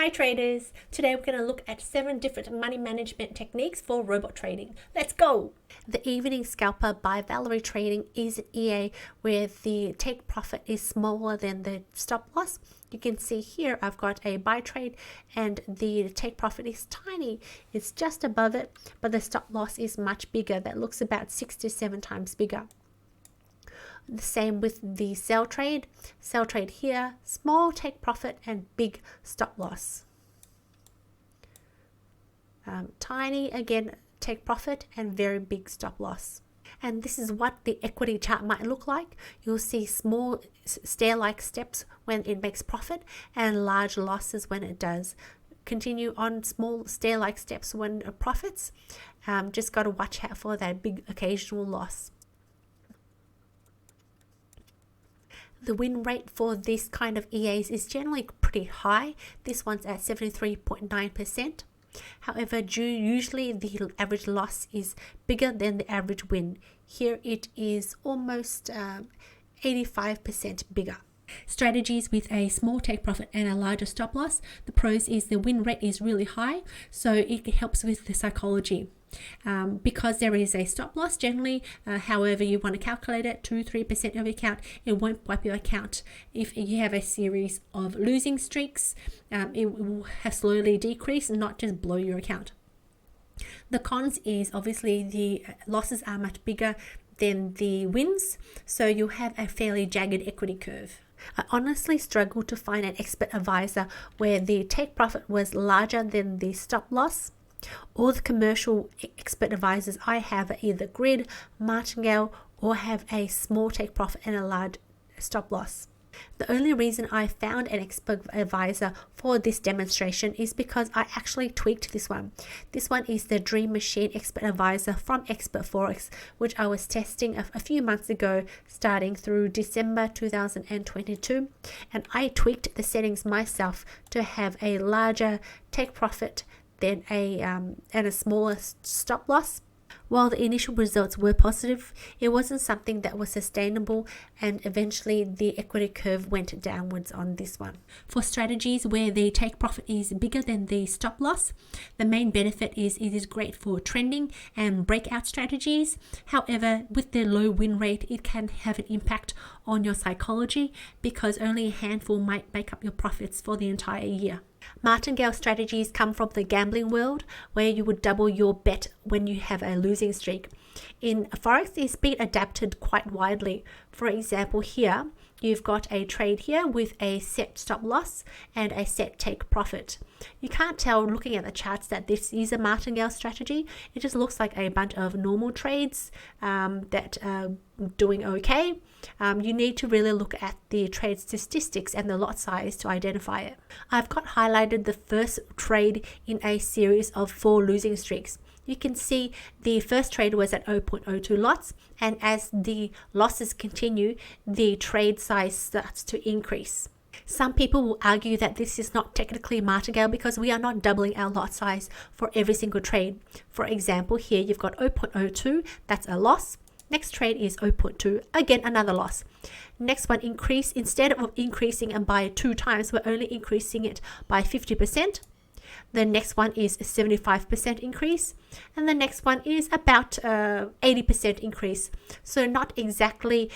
Hi traders! Today we're going to look at 7 different money management techniques for robot trading. Let's go! The evening scalper by Valerie Trading is an EA where the take profit is smaller than the stop loss. You can see here I've got a buy trade and the take profit is tiny. It's just above it, but the stop loss is much bigger. That looks about 6 to 7 times bigger. The same with the sell trade. Sell trade here, small take profit and big stop loss. Tiny again take profit and very big stop loss. And this is what the equity chart might look like. You'll see small stair-like steps when it makes profit and large losses when it does. Continue on small stair-like steps when it profits. Just got to watch out for that big occasional loss. The win rate for this kind of EAs is generally pretty high. This one's at 73.9%. However, usually the average loss is bigger than the average win. Here it is almost 85% bigger. Strategies with a small take profit and a larger stop loss. The pros is the win rate is really high, so it helps with the psychology. Because there is a stop loss generally, however you want to calculate it, 2-3% of your account, it won't wipe your account. If you have a series of losing streaks, it will have slowly decrease and not just blow your account. The cons is obviously the losses are much bigger than the wins, so you have a fairly jagged equity curve. I honestly struggled to find an expert advisor where the take profit was larger than the stop loss. All the commercial expert advisors I have are either Grid, Martingale, or have a small take profit and a large stop loss. The only reason I found an expert advisor for this demonstration is because I actually tweaked this one. This one is the Dream Machine Expert Advisor from Expert Forex, which I was testing a few months ago, starting through December 2022. And I tweaked the settings myself to have a larger take profit than and a smaller stop loss. While the initial results were positive, it wasn't something that was sustainable, and eventually the equity curve went downwards on this one. For strategies where the take profit is bigger than the stop loss, the main benefit is it is great for trending and breakout strategies. However, with the low win rate, it can have an impact on your psychology because only a handful might make up your profits for the entire year. Martingale strategies come from the gambling world, where you would double your bet when you have a losing streak. In Forex, it's been adapted quite widely. For example, here you've got a trade here with a set stop loss and a set take profit. You can't tell looking at the charts that this is a Martingale strategy. It just looks like a bunch of normal trades that are doing okay. You need to really look at the trade statistics and the lot size to identify it. I've got highlighted the first trade in a series of 4 losing streaks. You can see the first trade was at 0.02 lots, and as the losses continue, the trade size starts to increase. Some people will argue that this is not technically Martingale because we are not doubling our lot size for every single trade. For example, here you've got 0.02, that's a loss. Next trade is 0.2, again another loss. Next one increase, instead of increasing it by 2 times, we're only increasing it by 50%. The next one is a 75% increase, and the next one is about 80% increase. So not exactly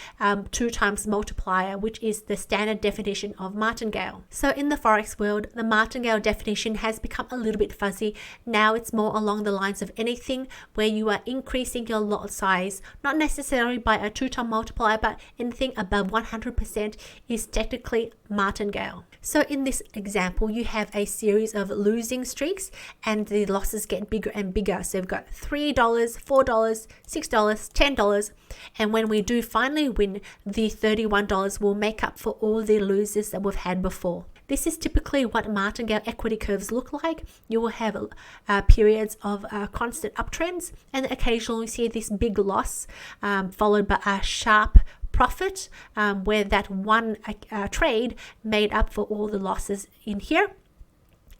2 times multiplier, which is the standard definition of Martingale. So in the Forex world, the Martingale definition has become a little bit fuzzy. Now it's more along the lines of anything where you are increasing your lot size, not necessarily by a 2-time multiplier, but anything above 100% is technically Martingale. So in this example, you have a series of losing streaks and the losses get bigger and bigger. So we've got $3, $4, $6, $10, and when we do finally win, the $31 will make up for all the losses that we've had before. This is typically what Martingale equity curves look like. You will have periods of constant uptrends, and occasionally see this big loss followed by a sharp profit where that one trade made up for all the losses in here.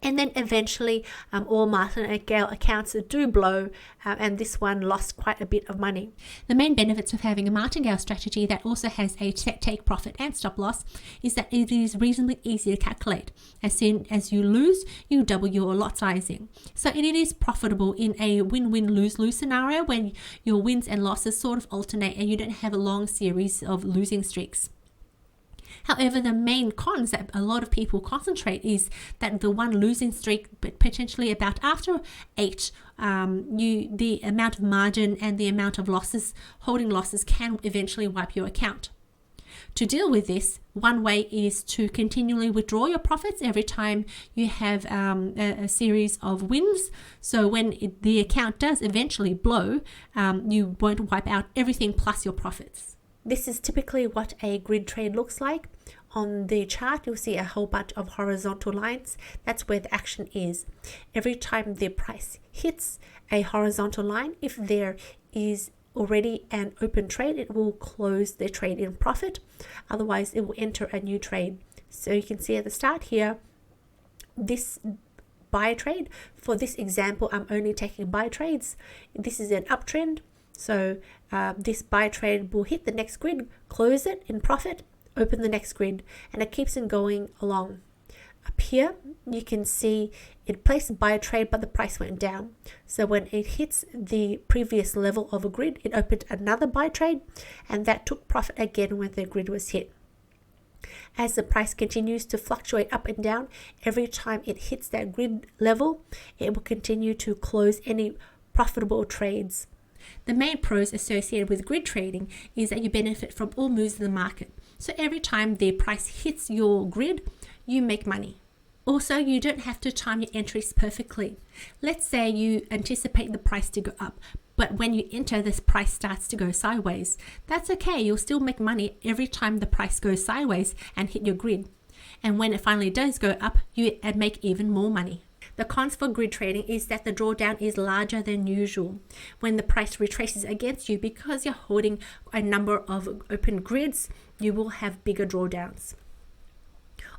And then eventually all Martingale accounts do blow, and this one lost quite a bit of money. The main benefits of having a Martingale strategy that also has a set take profit and stop loss is that it is reasonably easy to calculate. As soon as you lose, you double your lot sizing. So it is profitable in a win-win lose-lose scenario when your wins and losses sort of alternate and you don't have a long series of losing streaks. However, the main cons that a lot of people concentrate is that the one losing streak, but potentially about after 8, the amount of margin and the amount of losses, holding losses, can eventually wipe your account. To deal with this, one way is to continually withdraw your profits every time you have a series of wins. So when the account does eventually blow, you won't wipe out everything plus your profits. This is typically what a grid trade looks like. On the chart, you'll see a whole bunch of horizontal lines. That's where the action is. Every time the price hits a horizontal line, if there is already an open trade, it will close the trade in profit. Otherwise, it will enter a new trade. So you can see at the start here, this buy trade. For this example, I'm only taking buy trades. This is an uptrend. So this buy trade will hit the next grid, close it in profit, open the next grid, and it keeps on going along. Up here, you can see it placed a buy trade, but the price went down. So when it hits the previous level of a grid, it opened another buy trade, and that took profit again when the grid was hit. As the price continues to fluctuate up and down, every time it hits that grid level, it will continue to close any profitable trades. The main pros associated with grid trading is that you benefit from all moves in the market. So every time the price hits your grid, you make money. Also, you don't have to time your entries perfectly. Let's say you anticipate the price to go up, but when you enter, this price starts to go sideways. That's okay, you'll still make money every time the price goes sideways and hit your grid. And when it finally does go up, you make even more money. The cons for grid trading is that the drawdown is larger than usual when the price retraces against you. Because you're holding a number of open grids, you will have bigger drawdowns.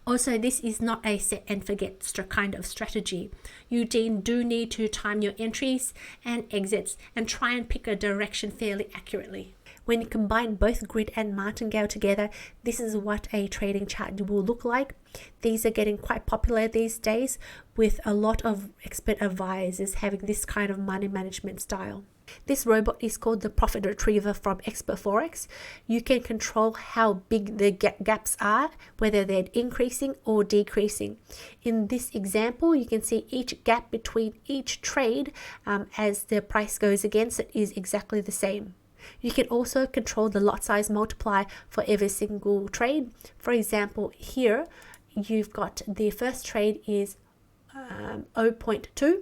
Also, this is not a set and forget kind of strategy. You do need to time your entries and exits and try and pick a direction fairly accurately. When you combine both grid and Martingale together, this is what a trading chart will look like. These are getting quite popular these days, with a lot of expert advisors having this kind of money management style. This robot is called the Profit Retriever from Expert Forex. You can control how big the gaps are, whether they're increasing or decreasing. In this example, you can see each gap between each trade as the price goes against it is exactly the same. You can also control the lot size multiplier for every single trade. For example, here you've got the first trade is 0.2,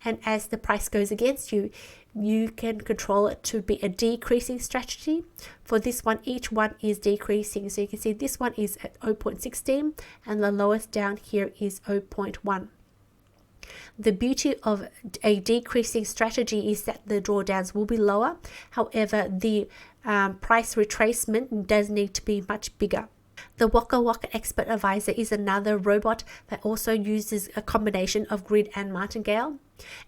and as the price goes against you, you can control it to be a decreasing strategy. For this one, each one is decreasing. So you can see this one is at 0.16 and the lowest down here is 0.1. The beauty of a decreasing strategy is that the drawdowns will be lower. However, the price retracement does need to be much bigger. The Waka Waka Expert Advisor is another robot that also uses a combination of grid and Martingale,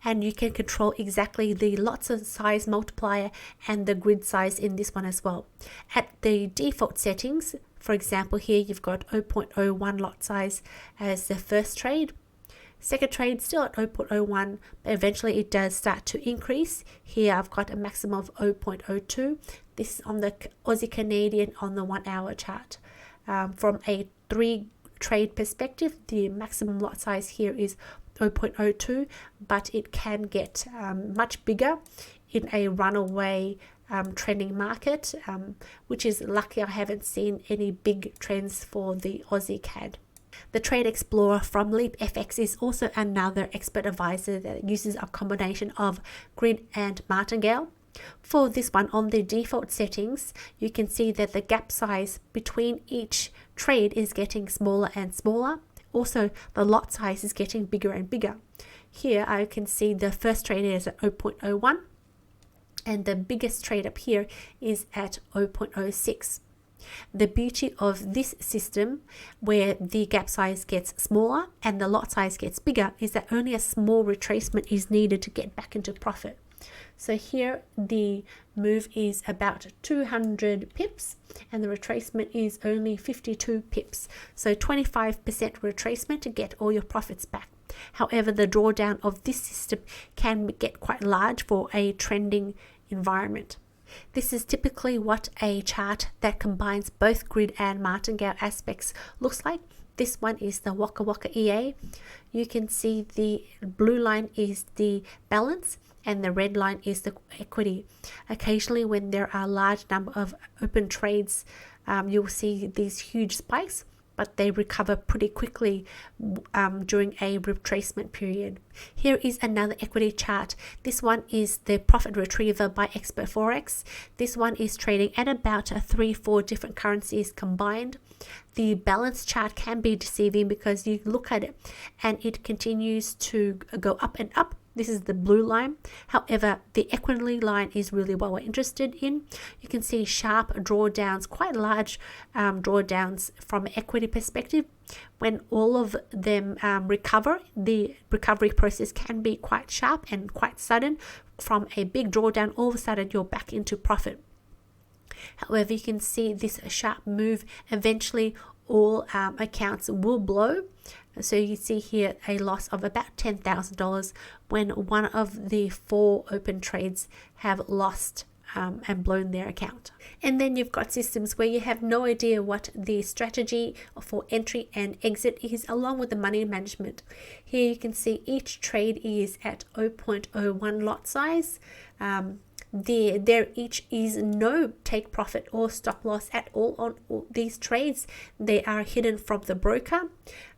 and you can control exactly the lot size multiplier and the grid size in this one as well. At the default settings, for example, here you've got 0.01 lot size as the first trade. Second trade still at 0.01, but eventually it does start to increase. Here I've got a maximum of 0.02. This is on the Aussie Canadian on the 1 hour chart. From a 3 trade perspective, the maximum lot size here is 0.02, but it can get much bigger in a runaway trending market, which is lucky I haven't seen any big trends for the Aussie CAD. The Trade Explorer from Leap FX is also another expert advisor that uses a combination of grid and Martingale. For this one, on the default settings, you can see that the gap size between each trade is getting smaller and smaller. Also, the lot size is getting bigger and bigger. Here I can see the first trade is at 0.01 and the biggest trade up here is at 0.06. The beauty of this system, where the gap size gets smaller and the lot size gets bigger, is that only a small retracement is needed to get back into profit. So here the move is about 200 pips and the retracement is only 52 pips. So 25% retracement to get all your profits back. However, the drawdown of this system can get quite large for a trending environment. This is typically what a chart that combines both grid and martingale aspects looks like. This one is the Waka Waka EA. You can see the blue line is the balance and the red line is the equity. Occasionally, when there are a large number of open trades, you'll see these huge spikes, but they recover pretty quickly during a retracement period. Here is another equity chart. This one is the profit retriever by Expert Forex. This one is trading at about 3-4 different currencies combined. The balance chart can be deceiving because you look at it and it continues to go up and up. This is the blue line. However, the equity line is really what we're interested in. You can see sharp drawdowns, quite large drawdowns from an equity perspective. When all of them recover, the recovery process can be quite sharp and quite sudden. From a big drawdown, all of a sudden you're back into profit. However, you can see this sharp move. Eventually, all accounts will blow. So you see here a loss of about $10,000 when one of the 4 open trades have lost and blown their account. And then you've got systems where you have no idea what the strategy for entry and exit is, along with the money management. Here you can see each trade is at 0.01 lot size. There each is no take profit or stop loss at all on all these trades. They are hidden from the broker,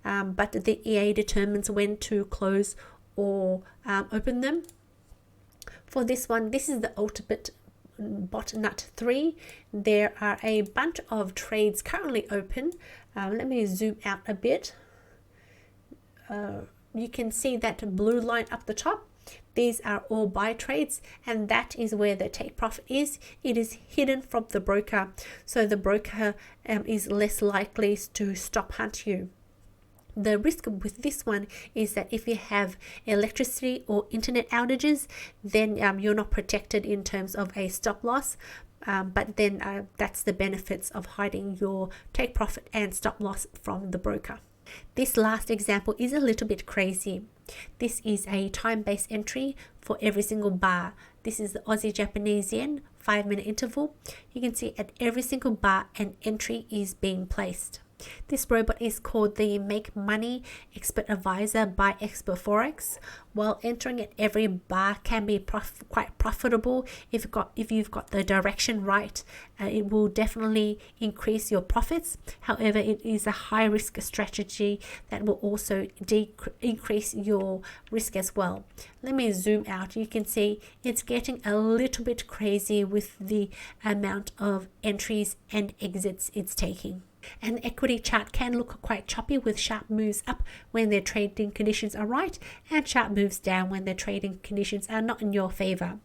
but the EA determines when to close or open them. For this one, this is the ultimate botnut 3. There are a bunch of trades currently open. Let me zoom out a bit. You can see that blue line up the top. These are all buy trades, and that is where the take profit is. It is hidden from the broker, so the broker is less likely to stop hunt you. The risk with this one is that if you have electricity or internet outages, then you're not protected in terms of a stop loss. But then that's the benefits of hiding your take profit and stop loss from the broker. This last example is a little bit crazy. This is a time-based entry for every single bar. This is the Aussie Japanese yen 5-minute interval. You can see at every single bar an entry is being placed. This robot is called the Make Money Expert Advisor by Expert Forex. While entering at every bar can be quite profitable if you've got the direction right, it will definitely increase your profits. However, it is a high risk strategy that will also increase your risk as well. Let me zoom out. You can see it's getting a little bit crazy with the amount of entries and exits it's taking. An equity chart can look quite choppy with sharp moves up when their trading conditions are right and sharp moves down when their trading conditions are not in your favor.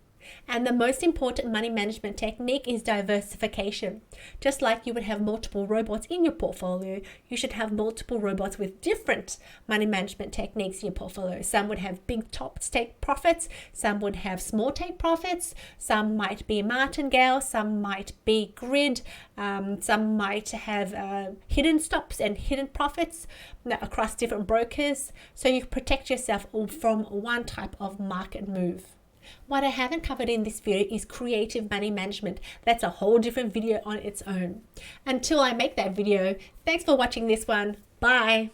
And the most important money management technique is diversification. Just like you would have multiple robots in your portfolio, you should have multiple robots with different money management techniques in your portfolio. Some would have big top take profits, some would have small take profits, some might be martingale, some might be grid, some might have hidden stops and hidden profits across different brokers. So you protect yourself from one type of market move. What I haven't covered in this video is creative money management. That's a whole different video on its own. Until I make that video, thanks for watching this one. Bye.